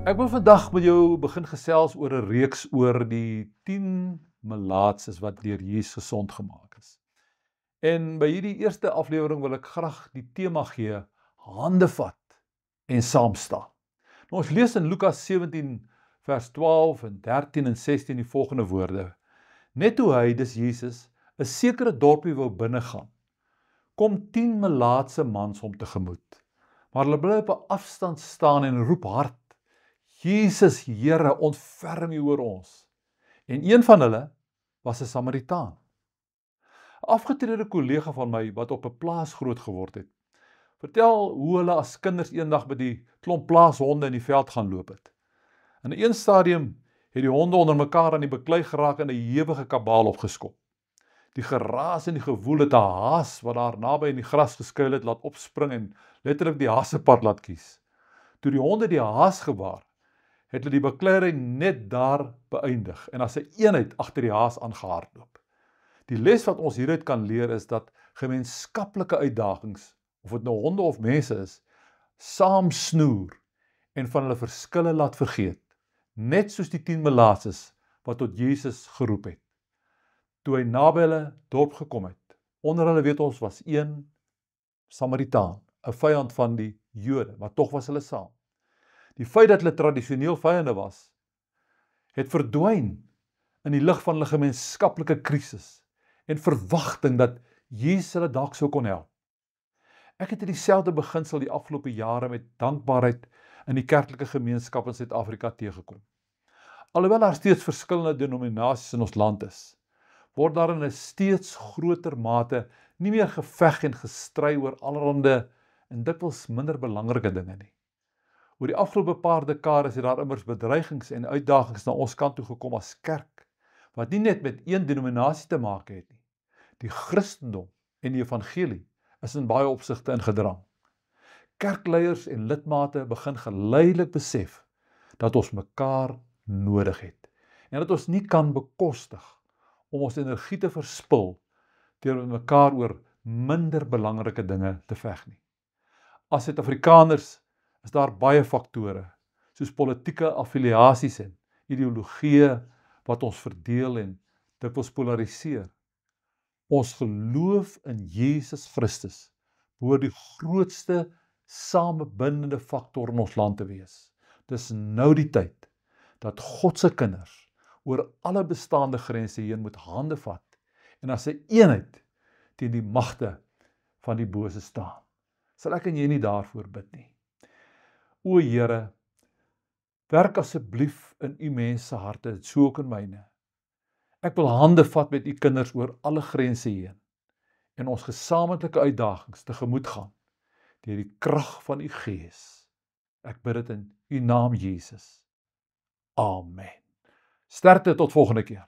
Ek wil vandag met jou begin gesels oor 'n reeks oor die 10 melaatses wat deur Jesus gesond gemaak is. En by hierdie eerste aflewering wil ek graag die tema gee: hande vat en saam staan. Nou ons lees in Lukas 17 vers 12 en 13 en 16 die volgende woorde: Net toe hy, dis Jesus, 'n sekere dorpie wou binnegaan, kom 10 melaatse mans hom tegemoet. Maar hulle bly op 'n afstand staan en roep hard: Jesus, Here, ontferm U oor ons. En een van hulle was 'n Samaritaan. 'n Afgetrede kollega van my wat op 'n plaas groot geword het, vertel hoe hulle as kinders eendag by die klomp plaashonde in die veld gaan loop het. In 'n stadium het die honde onder mekaar aan die beklei geraak en 'n ewige kabaal opgeskop. Die geraas en die gewoel het 'n haas wat daar naby in die gras geskuil het laat opspring en letterlik die haasepad laat kies. Toe die honde die haas gewaar, het hulle die bekleierery net daar beëindig en as 'n eenheid agter die haas aangehardloop. Die les wat ons hieruit kan leer is dat gemeenskaplike uitdagings, of dit nou honde of mense is, saam snoer en van hulle verskille laat vergeet, net soos die 10 melaatses wat tot Jesus geroep het. Toe hy naby hulle dorp gekom het, onder hulle weet ons was een Samaritaan, 'n vyand van die Jode, maar tog was hulle saam. Die feit dat hulle tradisioneel vyande was, het verdwyn in die lig van hulle gemeenskaplike krisis en verwagting dat Jesus hulle dalk sou kon help. Ek het dieselfde beginsel die afgelope jare met dankbaarheid in die kerklike gemeenskap in Suid-Afrika teëgekom. Alhoewel daar steeds verskillende denominasies in ons land is, word daar in 'n steeds groter mate nie meer geveg en gestry oor allerhande en dikwels minder belangrike dinge nie. Oor die afgelope paar dekades het daar immers bedreigings en uitdagings na ons kant toe gekom as kerk, wat nie net met een denominasie te maak het nie. Die Christendom en die evangelie is in baie opsigte in gedrang. Kerkleiers en lidmate begin geleidelik besef dat ons mekaar nodig het en dat ons nie kan bekostig om ons energie te verspil deur met mekaar oor minder belangrike dinge te veg nie. As Suid-Afrikaners is daar baie faktore, soos politieke affiliasies en ideologieë wat ons verdeel en dikwels polariseer. Ons geloof in Jesus Christus behoort die grootste samebindende faktor in ons land te wees. Dis nou die tyd dat God se kinders oor alle bestaande grense heen moet hande vat en as 'n eenheid teen die magte van die bose staan. Sal ek en jy nie daarvoor bid nie. O Here, werk asseblief in U mense harte, so ook in myne. Ek wil hande vat met U kinders oor alle grense heen en ons gesamentlike uitdagings tegemoet gaan deur die krag van U Gees. Ek bid dit in U naam Jesus. Amen. Sterkte tot volgende keer.